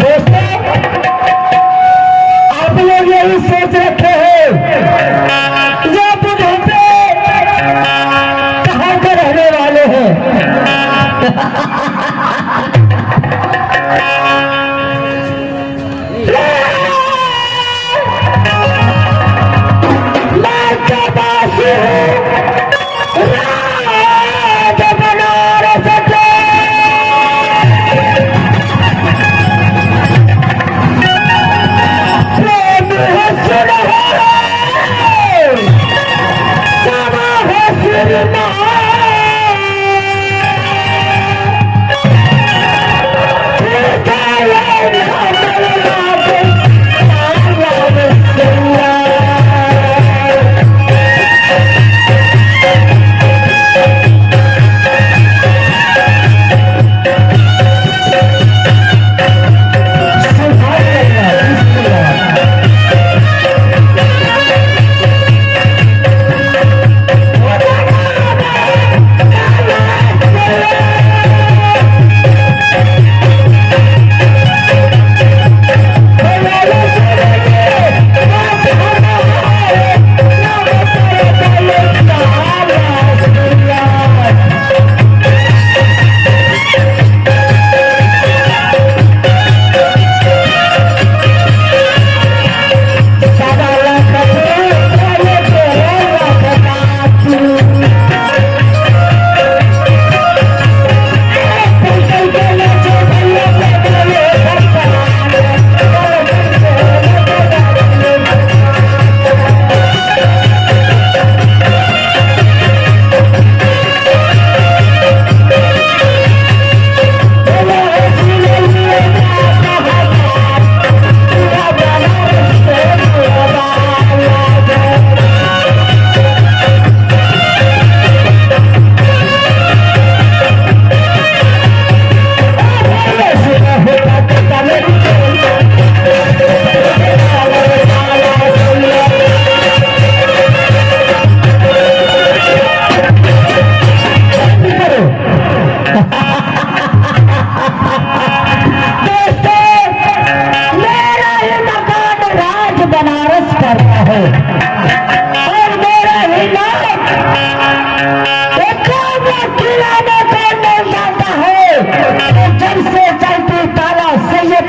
दोस्तों, आप लोग यही सोच रखे हैं ये बुढ़ापे कहाँ के रहने वाले हैं।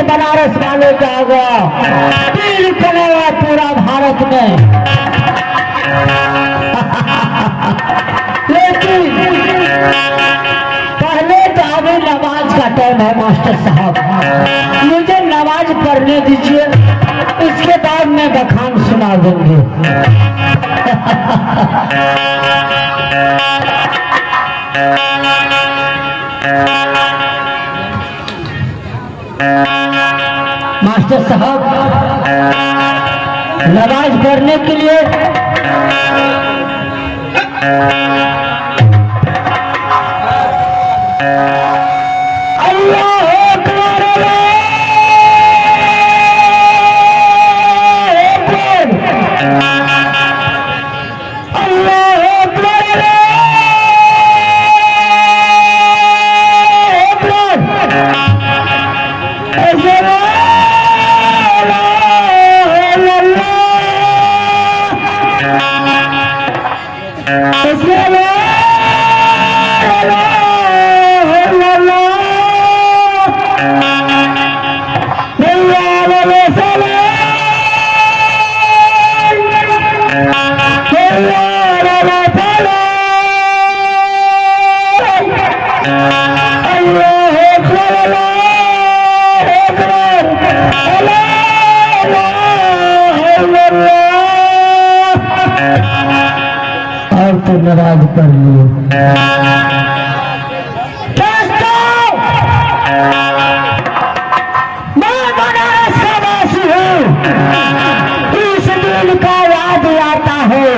बनारस वाले का गया दिल चलेगा पूरा भारत में। लेकिन पहले तो अभी नमाज का टाइम है मास्टर साहब, मुझे नमाज पढ़ने दीजिए, उसके बाद मैं बखान सुना दूंगी। मास्टर साहब नमाज पढ़ने के लिए और तो नमाज पढ़ ली। मैं बनारस का वासी हूँ, इस दिल का याद आता है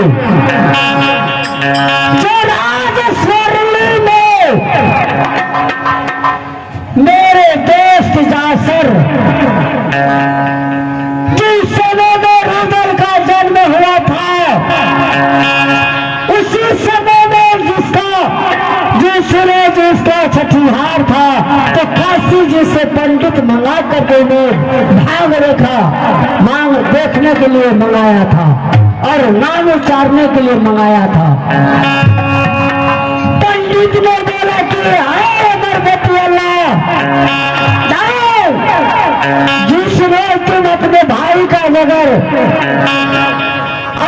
जो राजस्वरली में मेरे दोस्त जासर जिस समय में रुदल का जन्म हुआ था, उसी समय छठिहार था तो काशी जी से पंडित मंगा करके भाग रेखा मांग देखने के लिए मंगाया था और नाम उचारने के लिए मंगाया था। पंडित ने बोला कि हाय अमरपति अल्लाह, जिसने तुम अपने भाई का नगर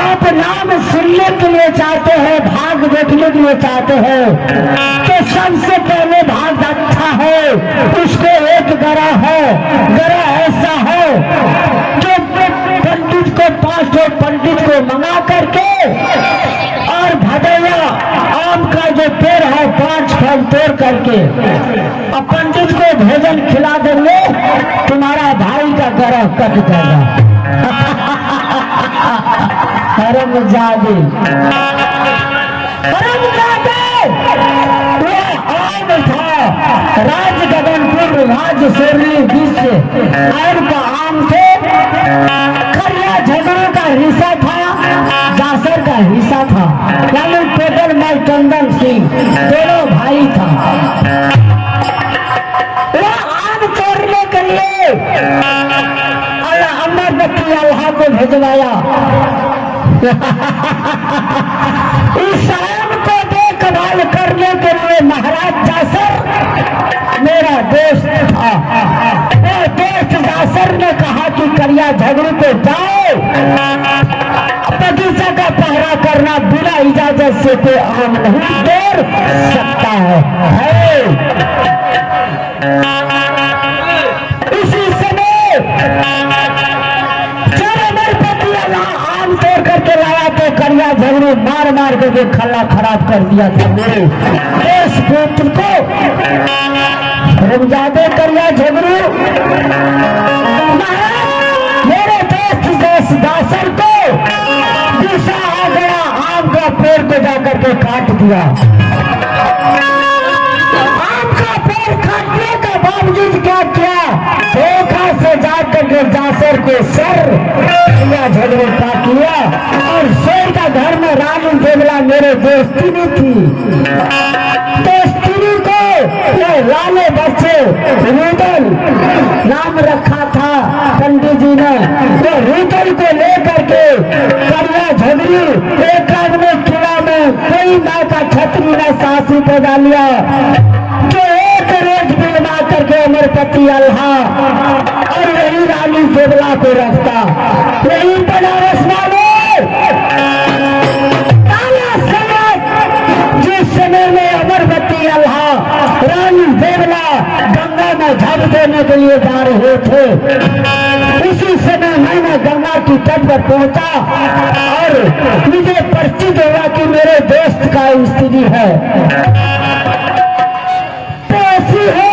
आप नाम सुनने के लिए चाहते हैं, भाग देखने के लिए चाहते हैं, तो सबसे पहले भाग अच्छा है, उसको एक गरा है, गरा ऐसा है जो पंडित को 5 पंडित को मंगा करके और भदैया आम का जो पेड़ है 5 फल तोड़ करके और पंडित को भोजन खिला देंगे, तुम्हारा भाई का गरा कट जाएगा। हरमजादे वो आम था, राजगगनपुर राजशोरी बीच आम का आम थे, खरिया झगड़ों का हिस्सा था, जासर का हिस्सा था, यानी टोटल में चंदन सिंह दोनों भाई था। वो आम तोड़ने के लिए अमरपति अल्लाह को भेजवाया। इस आम को देखभाल करने के लिए महाराज जासर मेरा दोस्त था, वो दोस्त जासर ने कहा कि करिया झगड़ू को जाओ, बगीचा का पहरा करना, बिना इजाजत से कोई आम नहीं तोड़ सकता है। इसी समय जब अमरपति अल्लाह आम तोड़ करके लाया तो करिया झगड़ू मार मार के खल्ला खराब कर दिया था मेरे देश पुत्र को। रमजादे करिया झगड़ू मेरे दोस्त दासर को गुस्सा आ गया, आम का पेड़ को जाकर के काट दिया। आम का पेड़ काटने के बावजूद क्या किया, धोखा से जाकर के जासर को सर या झगड़ू काट लिया और शेर का घर में रानी देवला मेरे दोस्ती थी, दोस्ती को लाले बच्चे रुदल नाम रखा था पंडित जी ने, तो रुदल को लेकर के करिया झगड़ू एक आदमी किला में कोई माँ का छतरी ने सासू को डालिया, जो एक रोज बिलवा करके अमरपति अल्लाह और यही रानी देवला को रखता, यही बनारस वाले जिस समय में अमरपति अल्लाह रानी देवला गंगा में झग देने के लिए जा रहे थे, उसी समय मैंने गंगा की तट पर पहुंचा और मुझे परिचित हुआ कि मेरे दोस्त का स्त्री है, तो ऐसी है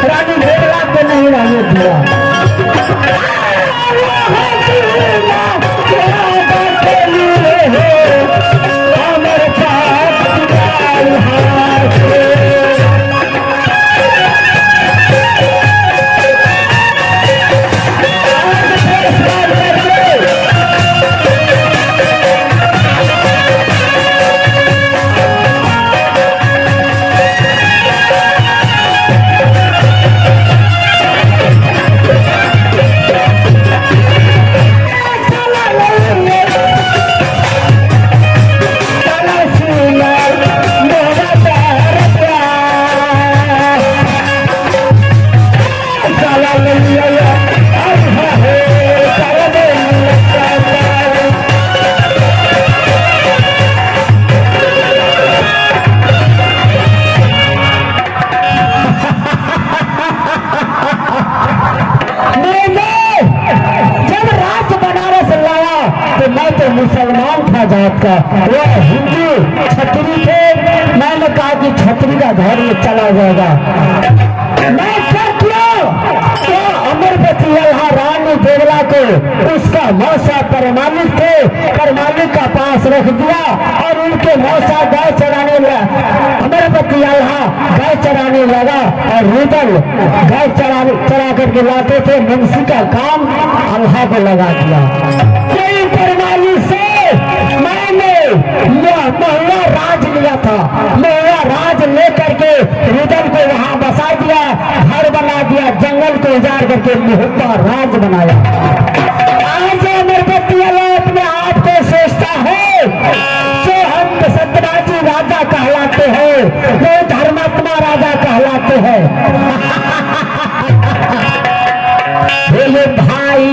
रानी देवला को नहीं रहने दिया। हमारे पास बात का। वो हिंदू छतरी थे, मैंने कहा कि छतरी का घर में चला जाएगा। मैं क्या किया तो अमरपति अल्लाह रानी देवला को उसका मौसा परमालिक थे, परमालिक का पास रख दिया और उनके मौसा गाय चराने लगा। अमरपति अल्लाह गाय चराने लगा और रुदल गाय चरा करके लाते थे। मुंशी का काम अल्लाह को लगा दिया। यही परमालिक से मैंने महुआ राज लिया था। महुआ राज लेकर के रुदल को वहां बसा दिया, घर बना दिया, जंगल को उजाड़ करके महुआ राज बनाया। आज अमरपति अल्लाह अपने आप को सोचता है जो हम सत्यराजी राजा कहलाते हैं, वो धर्मात्मा राजा कहलाते हैं। ये भाई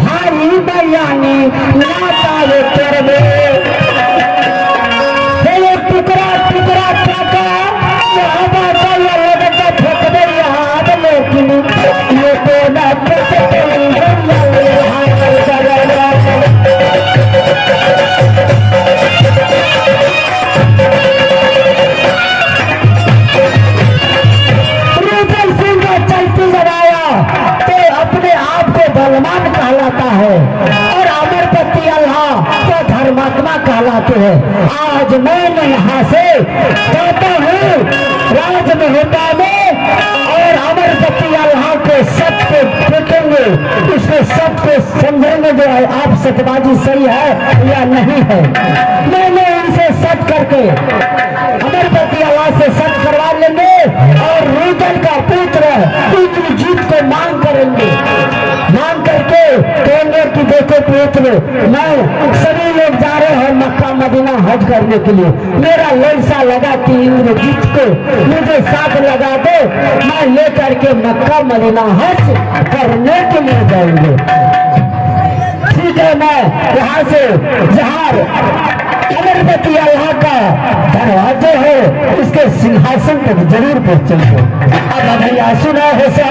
भाई बयानी नाता ये करवे, टुकड़ा टुकड़ा टाका फेंक दे याद, लेकिन ये तो रुदल सिंह का चलती लगाया तो अपने आप को बलवान कहलाता है और अमरपति अल्लाह तो धर्मात्मा कहलाते हैं। आज मैं यहाँ से कहता हूँ राज महोत्सव में और अमरपति अल्लाह के सत्य देखेंगे, उसके सत्य समझेंगे जो है आप सत्यबाजी सही है या नहीं है। मैंने इनसे सत्य करके अमरपति अल्लाह से सत्य करवा लेंगे और रुदल का पुत्र इंद्रजीत को मांग करेंगे। मांग करके कहेंगे कि देखो पुत्र, मैं सभी लोग जा रहे हैं मक्का मदीना हज करने के लिए, मेरा ललसा लगा कि इंद्रजीत को मुझे साथ लगा दो, मैं लेकर के मक्का मदीना हज करने के लिए जाएंगे। ठीक है, मैं यहाँ से जहाँ अमरपति अल्लाह का दरवाजे है उसके सिंहासन तक जरूर पहुंचेंगे। अब अभी आंसू ना हो से